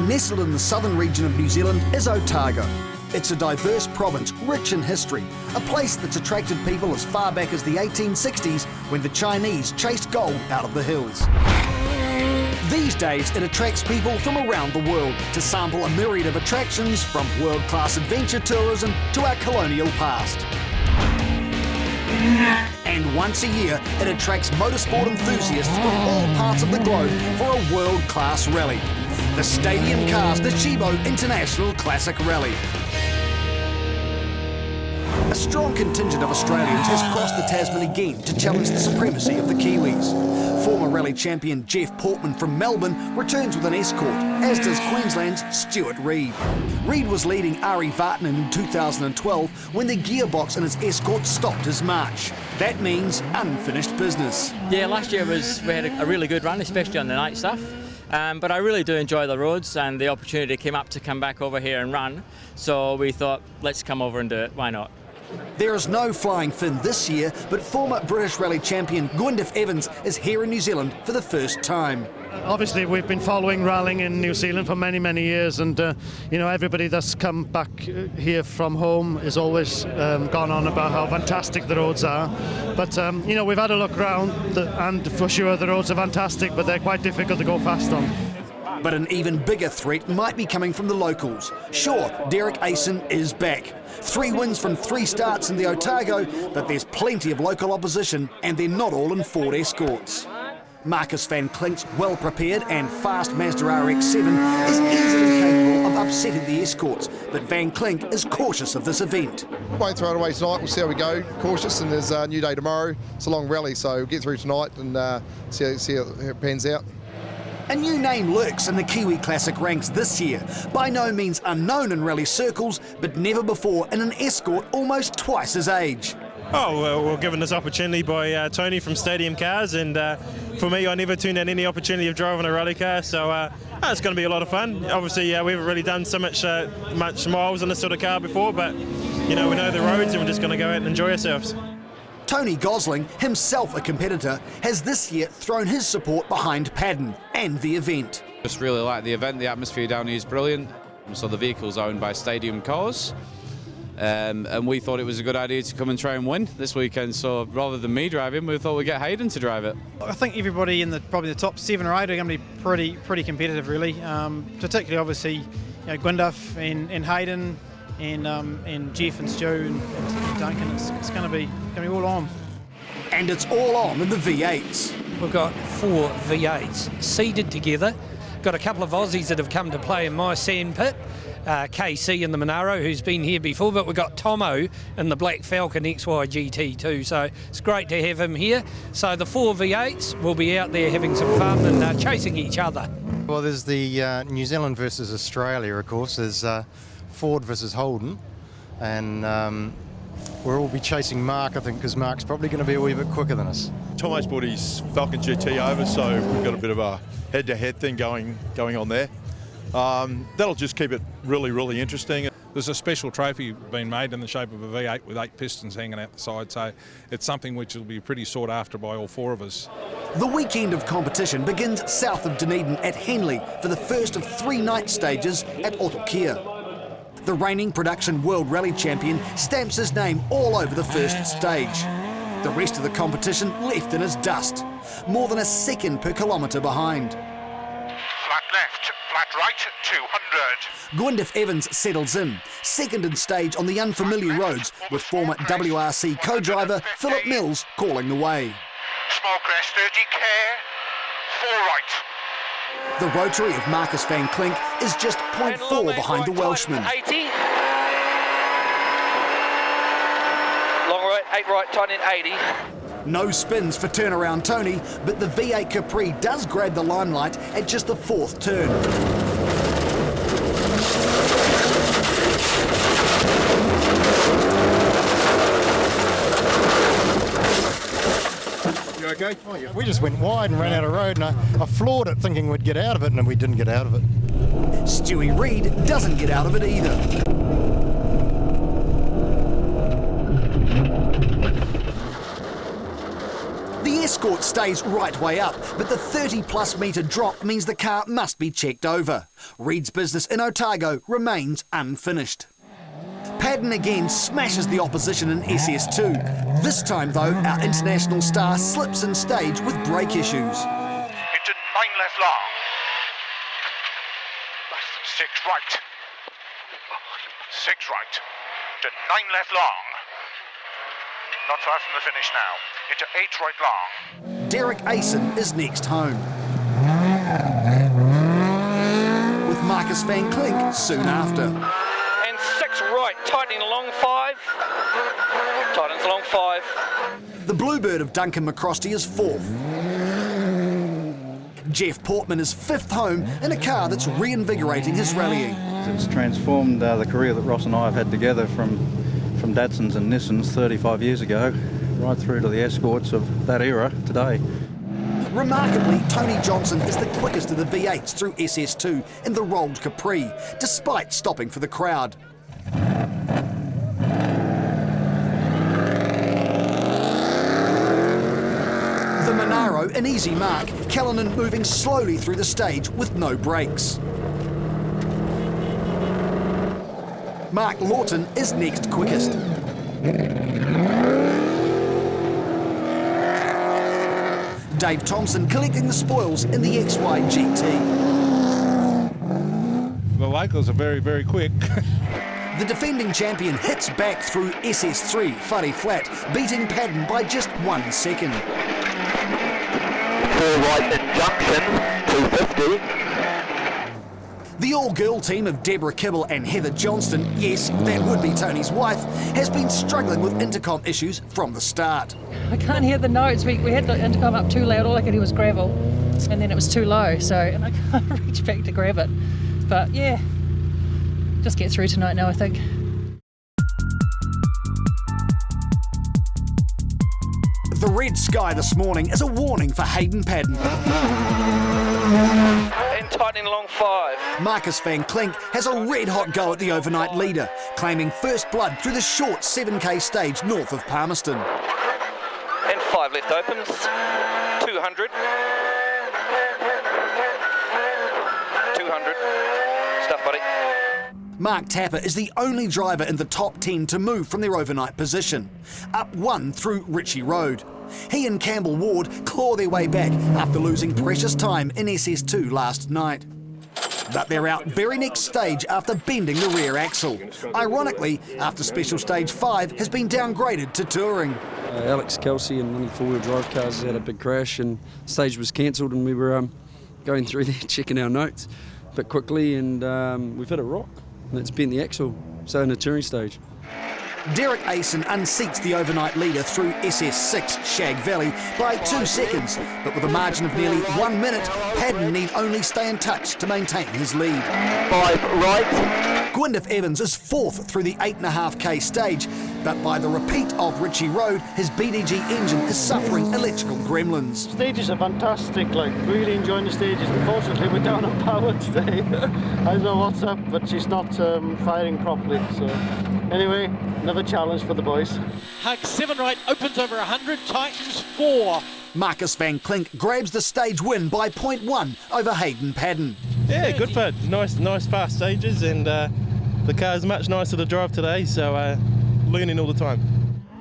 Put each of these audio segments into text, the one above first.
Nestled in the southern region of New Zealand is Otago. It's a diverse province, rich in history, a place that's attracted people as far back as the 1860s when the Chinese chased gold out of the hills. These days, it attracts people from around the world to sample a myriad of attractions from world-class adventure tourism to our colonial past. And once a year, it attracts motorsport enthusiasts from all parts of the globe for a world-class rally. The Stadium Car's Otago International Classic Rally. A strong contingent of Australians has crossed the Tasman again to challenge the supremacy of the Kiwis. Former rally champion Geoff Portman from Melbourne returns with an escort, as does Queensland's Stuart Reid. Reid was leading Ari Vatanen in 2012 when the gearbox in his escort stopped his march. That means unfinished business. Yeah, last year we had a really good run, especially on the night stuff. But I really do enjoy the roads, and the opportunity came up to come back over here and run. So we thought, let's come over and do it. Why not? There is no flying Finn this year, but former British rally champion Geoff Evans is here in New Zealand for the first time. Obviously, we've been following rallying in New Zealand for many, many years, and everybody that's come back here from home has always gone on about how fantastic the roads are. But we've had a look around, and for sure the roads are fantastic, but they're quite difficult to go fast on. But an even bigger threat might be coming from the locals. Sure, Derek Asen is back. 3 wins from 3 starts in the Otago, but there's plenty of local opposition, and they're not all in Ford escorts. Marcus van Klink's well-prepared and fast Mazda RX7 is easily capable of upsetting the escorts, but Van Klink is cautious of this event. Won't throw it away tonight, we'll see how we go. Cautious, and there's a new day tomorrow. It's a long rally, so we'll get through tonight and see how it pans out. A new name lurks in the Kiwi Classic ranks this year. By no means unknown in rally circles, but never before in an escort almost twice his age. Oh, well, we're given this opportunity by Tony from Stadium Cars, and for me, I never turned down any opportunity of driving a rally car, so it's going to be a lot of fun. Obviously, we haven't really done so much miles in this sort of car before, but we know the roads, and we're just going to go out and enjoy ourselves. Tony Gosling, himself a competitor, has this year thrown his support behind Paddon and the event. Just really like the event, the atmosphere down here is brilliant. So the vehicle's owned by Stadium Cars, and we thought it was a good idea to come and try and win this weekend. So rather than me driving, we thought we'd get Hayden to drive it. I think everybody in probably the top 7 or 8 are going to be pretty competitive, really. Particularly, obviously, Geoff and Hayden. And Geoff and Stu and Duncan, it's going to be all on. And it's all on in the V8s. We've got 4 V8s seeded together. Got a couple of Aussies that have come to play in my sandpit. KC in the Monaro, who's been here before, but we've got Tomo in the Black Falcon XY GT too, so it's great to have him here. So the 4 V8s will be out there having some fun and chasing each other. Well, there's the New Zealand versus Australia, of course. There's Ford versus Holden, and we'll all be chasing Mark, I think, because Mark's probably going to be a wee bit quicker than us. Tomo's brought his Falcon GT over, so we've got a bit of a head-to-head thing going on there. That'll just keep it really, really interesting. There's a special trophy being made in the shape of a V8 with 8 pistons hanging out the side, so it's something which will be pretty sought after by all 4 of us. The weekend of competition begins south of Dunedin at Henley for the first of 3 night stages at Otago. The reigning production World Rally Champion stamps his name all over the first stage. The rest of the competition left in his dust, more than a second per kilometre behind. Flat left, flat right, 200. Geoff Evans settles in, second in stage on the unfamiliar roads, with former WRC co-driver Philip Mills calling the way. Small crest, 30k, 4 right. The rotary of Marcus van Klink is just 0.4 behind the Welshman. 80. Long right, 8 right, tight in 80. No spins for turnaround Tony, but the V8 Capri does grab the limelight at just the 4th turn. Okay. Oh, yeah. We just went wide and ran out of road, and I floored it thinking we'd get out of it, and we didn't get out of it. Stewie Reid doesn't get out of it either. The Escort stays right way up, but the 30+ metre drop means the car must be checked over. Reed's business in Otago remains unfinished. Padden again smashes the opposition in SS2. This time though, our international star slips in stage with brake issues. Into 9 left long. Less than 6 right. 6 right. To 9 left long. Not far from the finish now. Into 8 right long. Derek Asen is next home, with Marcus van Klink soon after. And 6 right, tightening along 5. Tightens along 5. The Bluebird of Duncan McCrosty is 4th. Geoff Portman is 5th home in a car that's reinvigorating his rallying. It's transformed the career that Ross and I have had together from Datsuns and Nissans 35 years ago, right through to the Escorts of that era today. Remarkably, Tony Johnson is the quickest of the V8s through SS2 in the rolled Capri, despite stopping for the crowd. The Monaro an easy mark, Callanan moving slowly through the stage with no brakes. Mark Lawton is next quickest. Dave Thompson collecting the spoils in the XY GT. The locals are very, very quick. The defending champion hits back through SS3 Whare Flat, beating Padden by just 1 second. 4 right in junction, 250. The all-girl team of Deborah Kibble and Heather Johnston, yes, that would be Tony's wife, has been struggling with intercom issues from the start. I can't hear the notes. We had the intercom up too loud. All I could hear was gravel, and then it was too low, and I can't reach back to grab it. But yeah, just get through tonight now, I think. The red sky this morning is a warning for Hayden Padden. And tightening along 5. Marcus van Klink has a red-hot go at the overnight leader, claiming first blood through the short 7k stage north of Palmerston. And 5 left opens, 200. 200. Stuff, buddy. Mark Tapper is the only driver in the top 10 to move from their overnight position, up 1 through Ritchie Road. He and Campbell Ward claw their way back after losing precious time in SS2 last night. But they're out very next stage after bending the rear axle. Ironically, after Special Stage 5 has been downgraded to touring. Alex Kelsey and one of the four-wheel drive cars had a big crash and the stage was cancelled, and we were going through there checking our notes a bit quickly, and we've hit a rock and it's bent the axle, so in a touring stage. Derek Asen unseats the overnight leader through SS6 Shag Valley by 2 seconds, but with a margin of nearly 1 minute, Padden need only stay in touch to maintain his lead. 5 right. Gwyneth Evans is 4th through the 8.5k stage, but by the repeat of Ritchie Road, his BDG engine is suffering electrical gremlins. Stages are fantastic, really enjoying the stages. Unfortunately, we're down on power today. I don't know what's up, but she's not firing properly. So anyway, another challenge for the boys. Hug 7 right, opens over 100, tightens 4. Marcus van Klink grabs the stage win by 0.1 over Hayden Padden. Yeah, good fun. Nice fast stages, and the car's much nicer to drive today, so learning all the time.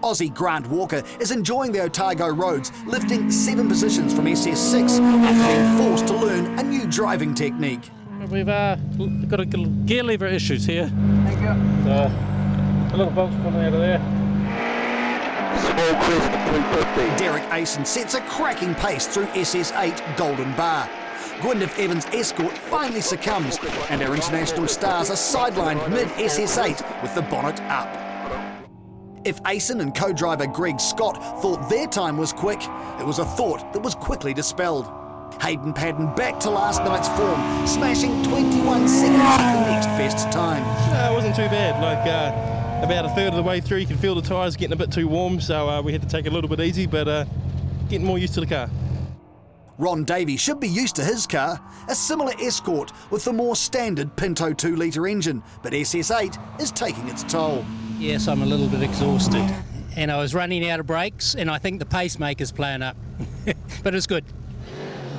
Aussie Grant Walker is enjoying the Otago roads, lifting 7 positions from SS6 after being forced to learn a new driving technique. We've got a gear lever issues here. Thank you. A little box coming out of there. Small crisp 350. Derek Asen sets a cracking pace through SS8 Golden Bar. Gwyneth Evans' Escort finally succumbs, and our international stars are sidelined mid-SS8 with the bonnet up. If Asen and co-driver Greg Scott thought their time was quick, it was a thought that was quickly dispelled. Hayden Padden back to last night's form, smashing 21 seconds at the next best time. It wasn't too bad. About a third of the way through, you can feel the tyres getting a bit too warm, so we had to take it a little bit easy, but getting more used to the car. Ron Davey should be used to his car, a similar Escort with the more standard Pinto 2-litre engine, but SS8 is taking its toll. Yes, I'm a little bit exhausted, and I was running out of brakes, and I think the pacemaker's playing up. but it's good.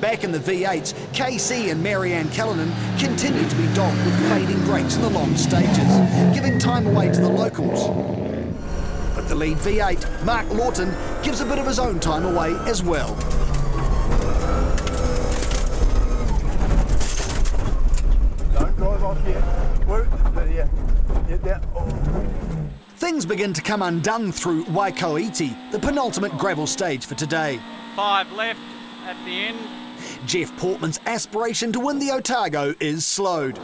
Back in the V8s, KC and Marianne Callanan continue to be dogged with fading brakes in the long stages, giving time away to the locals. But the lead V8, Mark Lawton, gives a bit of his own time away as well. Don't drive off yet. Things begin to come undone through Waikoiti, the penultimate gravel stage for today. 5 left at the end. Geoff Portman's aspiration to win the Otago is slowed.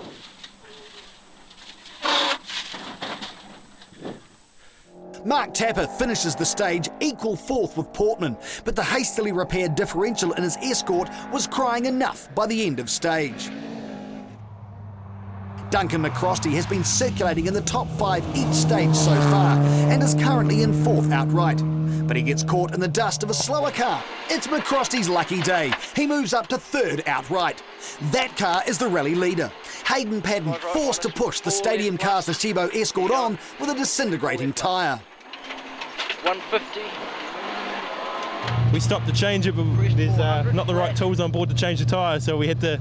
Mark Tapper finishes the stage equal fourth with Portman, but the hastily repaired differential in his Escort was crying enough by the end of stage. Duncan McRae has been circulating in the top 5 each stage so far and is currently in fourth outright. But he gets caught in the dust of a slower car. It's McRae's lucky day. He moves up to third outright. That car is the rally leader. Hayden Padden forced to push the Stadium Cars Nishibo Escort on with a disintegrating tyre. 150. We stopped to change it, but there's not the right tools on board to change the tyre, so we had to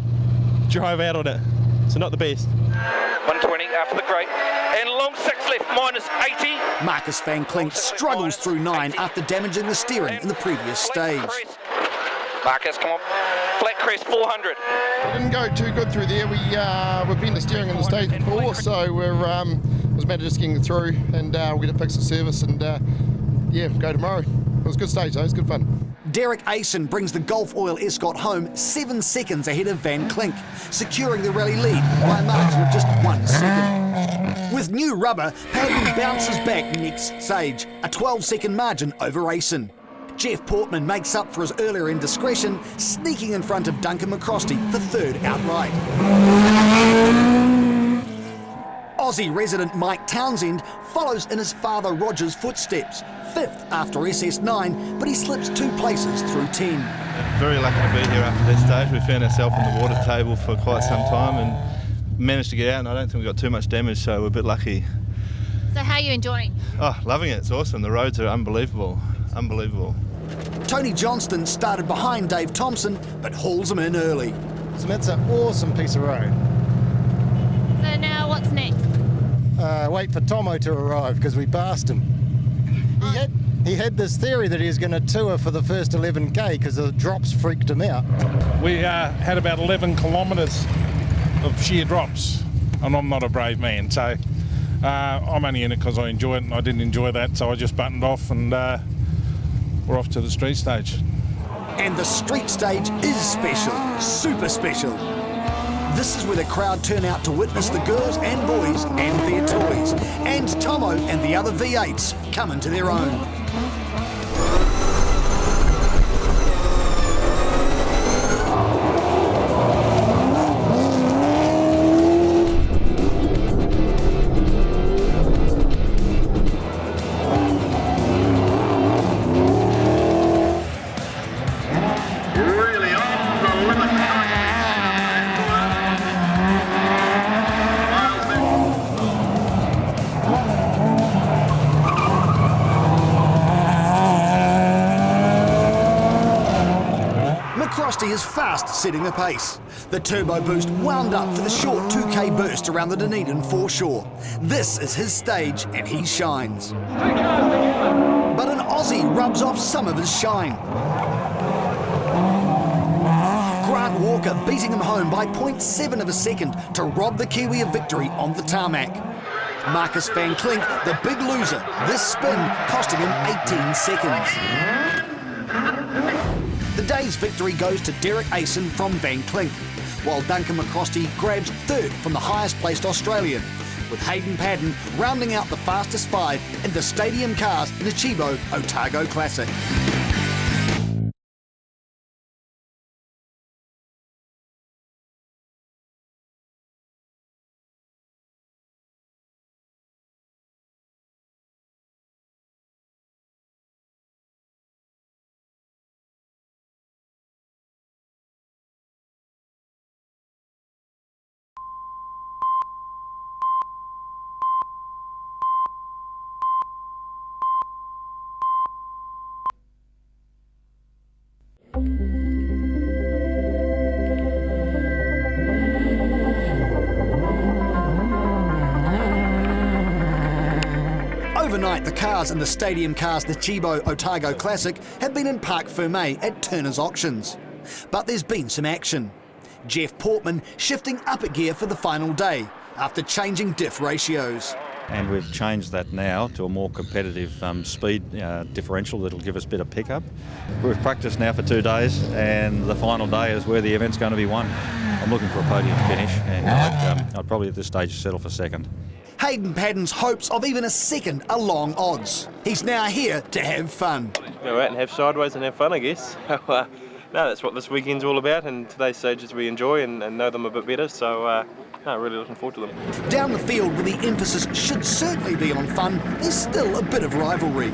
drive out on it. So not the best. 120 after the grate. And long 6 left, minus 80. Marcus van Klink struggles through 9 after damaging the steering in the previous stage. Marcus, come on. Flat crest, 400. We didn't go too good through there. We've been the steering in the stage before, so we're it was a matter of just getting through, and we're going to fix the service and yeah, go tomorrow. It was a good stage though, it was good fun. Derek Asen brings the Gulf Oil Escort home 7 seconds ahead of Van Klink, securing the rally lead by a margin of just 1 second. With new rubber, Padden bounces back next stage, a 12-second margin over Asen. Geoff Portman makes up for his earlier indiscretion, sneaking in front of Duncan McRae for third outright. Aussie resident Mike Townsend follows in his father Roger's footsteps, 5th after SS9, but he slips 2 places through 10. Very lucky to be here after this stage. We found ourselves in the water table for quite some time and managed to get out, and I don't think we got too much damage, so we're a bit lucky. So how are you enjoying? Oh, loving it. It's awesome. The roads are unbelievable. Unbelievable. Tony Johnston started behind Dave Thompson, but hauls him in early. So that's an awesome piece of road. So now what's next? Wait for Tomo to arrive because we passed him. He had this theory that he was going to tour for the first 11k because the drops freaked him out. We had about 11 kilometres of sheer drops, and I'm not a brave man, so I'm only in it because I enjoy it, and I didn't enjoy that, so I just buttoned off, and we're off to the street stage. And the street stage is special, super special. This is where the crowd turn out to witness the girls and boys and their toys. And Tomo and the other V8s come into their own. Is fast setting the pace. The turbo boost wound up for the short 2k burst around the Dunedin foreshore. This is his stage and he shines. But an Aussie rubs off some of his shine. Grant Walker beating him home by 0.7 of a second to rob the Kiwi of victory on the tarmac. Marcus van Klink, the big loser, this spin costing him 18 seconds. The day's victory goes to Derek Asen from Van Klink, while Duncan McRae grabs third from the highest placed Australian, with Hayden Padden rounding out the fastest 5 in the Stadium Cars Nishibo Otago Classic. Overnight, the cars in the Stadium Cars the Chibo Otago Classic have been in Parc Fermé at Turner's Auctions. But there's been some action. Geoff Portman shifting up a gear for the final day after changing diff ratios. And we've changed that now to a more competitive speed differential that'll give us better pickup. We've practiced now for 2 days, and the final day is where the event's going to be won. I'm looking for a podium finish, and I'd probably at this stage settle for second. Hayden Padden's hopes of even a second are long odds. He's now here to have fun. Go out and have sideways and have fun, I guess. No, that's what this weekend's all about, and today's stages we enjoy and know them a bit better, so really looking forward to them. Down the field, where the emphasis should certainly be on fun, there's still a bit of rivalry.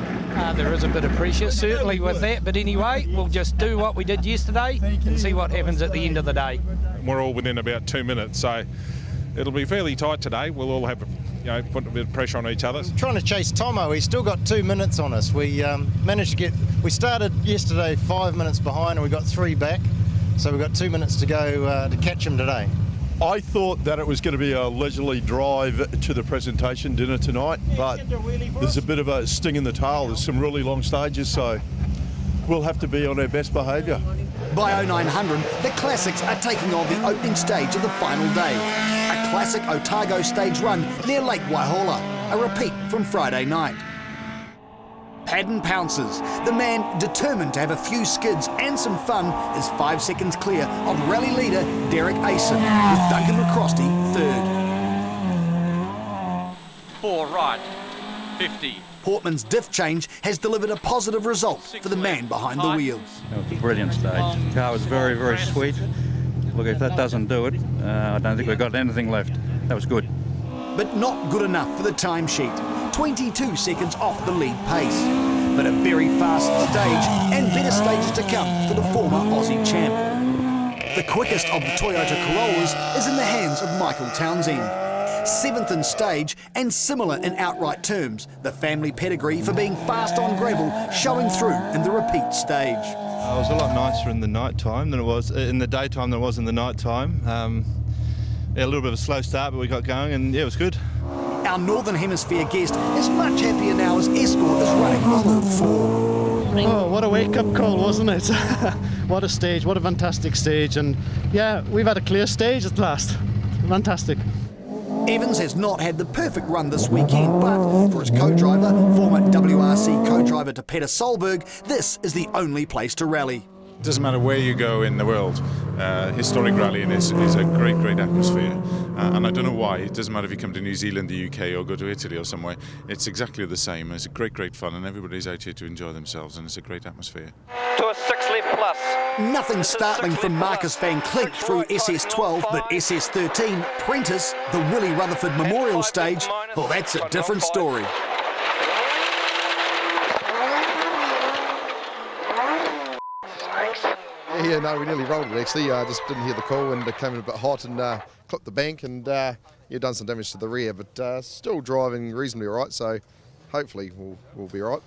There is a bit of pressure, certainly, with that, but anyway, we'll just do what we did yesterday and see what happens at the end of the day. We're all within about 2 minutes, so it'll be fairly tight today. We'll all have, put a bit of pressure on each other. Trying to chase Tomo, he's still got 2 minutes on us. We managed to we started yesterday 5 minutes behind and we got 3 back, so we've got 2 minutes to go to catch him today. I thought that it was going to be a leisurely drive to the presentation dinner tonight, but there's a bit of a sting in the tail. There's some really long stages, so we'll have to be on our best behaviour. By 0900, the Classics are taking on the opening stage of the final day. A classic Otago stage run near Lake Waihola, a repeat from Friday night. Padden pounces. The man determined to have a few skids and some fun is 5 seconds clear of rally leader Derek Asen, with Duncan McCrosty third. 4 right, 50. Portman's diff change has delivered a positive result for the man behind the wheel. That was a brilliant stage. The car was very, very sweet. Look, if that doesn't do it, I don't think we've got anything left. That was good. But not good enough for the timesheet. 22 seconds off the lead pace. But a very fast stage, and better stages to come for the former Aussie champ. The quickest of the Toyota Corollas is in the hands of Michael Townsend. 7th in stage, and similar in outright terms, the family pedigree for being fast on gravel showing through in the repeat stage. It was a lot nicer in the night time than it was in the daytime than it was in the night time. A little bit of a slow start, but we got going, and yeah, it was good. Our Northern Hemisphere guest is much happier now as Escort is running on all 4. Oh, what a wake-up call, wasn't it? What a stage, what a fantastic stage, and yeah, we've had a clear stage at last. Fantastic. Evans has not had the perfect run this weekend, but for his co-driver, former WRC co-driver to Peter Solberg, this is the only place to rally. It doesn't matter where you go in the world, historic rallying is a great, great atmosphere. And I don't know why, it doesn't matter if you come to New Zealand, the UK, or go to Italy or somewhere, it's exactly the same. It's a great, great fun, and everybody's out here to enjoy themselves, and it's a great atmosphere. To a 6 left plus. Nothing startling from Marcus van Klink through SS12, but SS13, Prentice, the Willie Rutherford Memorial Stage, well, that's a different story. Yeah, no, we nearly rolled it actually. Just didn't hear the call and it came in a bit hot and clipped the bank and done some damage to the rear, but still driving reasonably all right, so hopefully we'll be all right.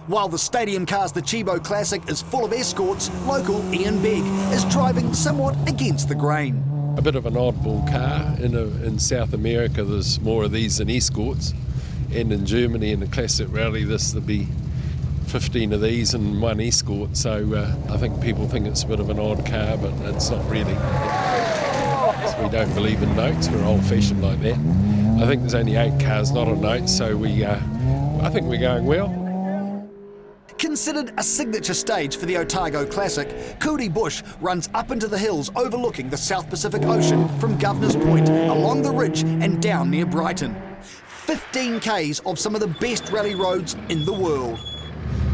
While the Stadium Cars the Chibo Classic is full of escorts, local Ian Begg is driving somewhat against the grain. A bit of an oddball car. In South America there's more of these than escorts, and in Germany in the Classic Rally there'll be 15 of these and 1 escort, so I think people think it's a bit of an odd car, but it's not really. We don't believe in notes, we're old-fashioned like that. I think there's only 8 cars not on notes, so I think we're going well. Considered a signature stage for the Otago Classic, Coody Bush runs up into the hills overlooking the South Pacific Ocean from Governor's Point, along the ridge and down near Brighton. 15 Ks of some of the best rally roads in the world.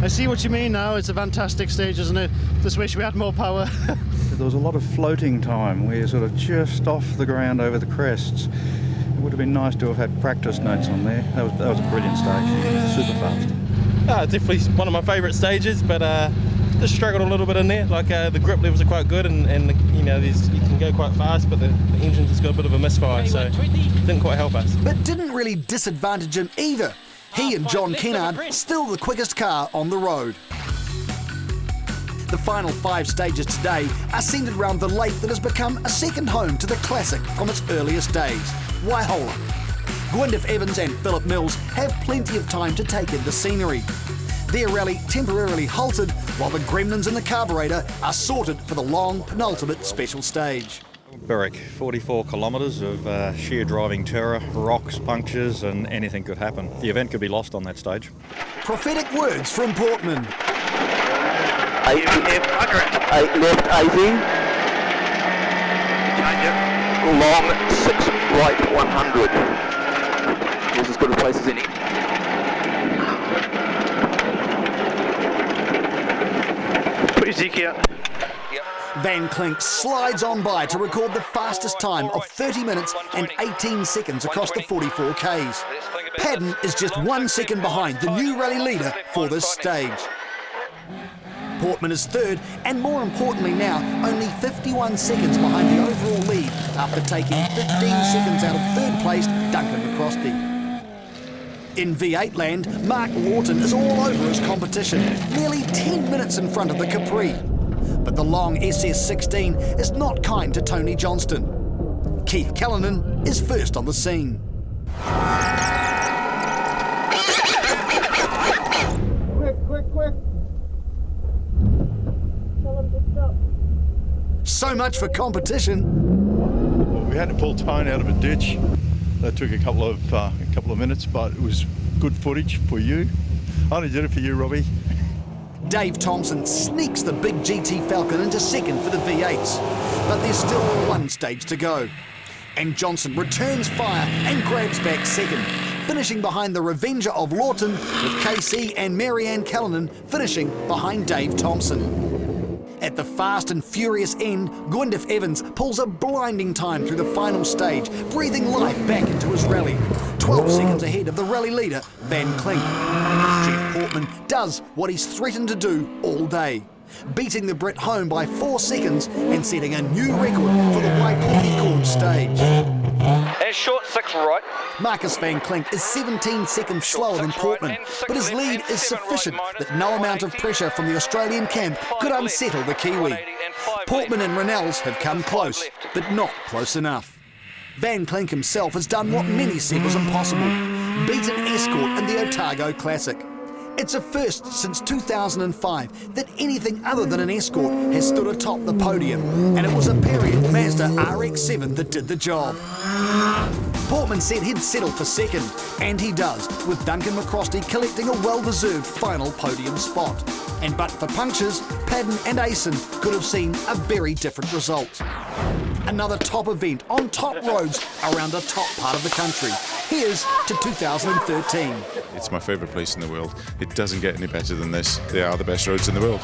I see what you mean now. It's a fantastic stage, isn't it? Just wish we had more power. There was a lot of floating time. We're sort of just off the ground over the crests. It would have been nice to have had practice notes on there. That was a brilliant stage. Super fast. Definitely one of my favourite stages, but just struggled a little bit in there. Like the grip levels are quite good, and you can go quite fast, but the engine's just got a bit of a misfire, so it didn't quite help us. But didn't really disadvantage him either. He and John Kennard still the quickest car on the road. The final 5 stages today are centred around the lake that has become a second home to the Classic from its earliest days, Waihola. Gwyneth Evans and Phillip Mills have plenty of time to take in the scenery. Their rally temporarily halted while the gremlins in the carburetor are sorted for the long penultimate special stage. Berwick, 44 kilometres of sheer driving terror, rocks, punctures, and anything could happen. The event could be lost on that stage. Prophetic words from Portman. 8 left, 80. Change it. Long 6 right 100. This is as good a place as any. Put your Zeke here. Van Klink slides on by to record the fastest time of 30 minutes and 18 seconds across the 44 Ks. Paddon is just 1 second behind the new rally leader for this stage. Portman is third, and more importantly now, only 51 seconds behind the overall lead after taking 15 seconds out of third placed Duncan McRae. In V8 land, Mark Lawton is all over his competition, nearly 10 minutes in front of the Capri. But the long SS16 is not kind to Tony Johnston. Keith Callanan is first on the scene. Quick. Tell him to stop. So much for competition. Well, we had to pull Tone out of a ditch. That took a couple of minutes, but it was good footage for you. I only did it for you, Robbie. Dave Thompson sneaks the big GT Falcon into second for the V8s, but there's still one stage to go. And Johnson returns fire and grabs back second, finishing behind the Revenger of Lawton, with KC and Marianne Callanan finishing behind Dave Thompson. At the fast and furious end, Gwyneth Evans pulls a blinding time through the final stage, breathing life back into his rally, 12 seconds ahead of the rally leader, Van Klink. Geoff Portman does what he's threatened to do all day, beating the Brit home by 4 seconds and setting a new record for the Waipoki Gorge stage. And short 6 right. Marcus Van Klink is 17 seconds slower than Portman, but his lead is sufficient that no amount of pressure from the Australian camp could unsettle the Kiwi. Portman and Rinalds have come close, but not close enough. Van Klink himself has done what many said was impossible, beat an Escort in the Otago Classic. It's a first since 2005 that anything other than an Escort has stood atop the podium, and it was a period Mazda RX7 that did the job. Portman said he'd settle for second, and he does, with Duncan McRae collecting a well-deserved final podium spot. And but for punctures, Paddon and Asen could have seen a very different result. Another top event on top roads around the top part of the country. Here's to 2013. It's my favourite place in the world. It doesn't get any better than this. They are the best roads in the world.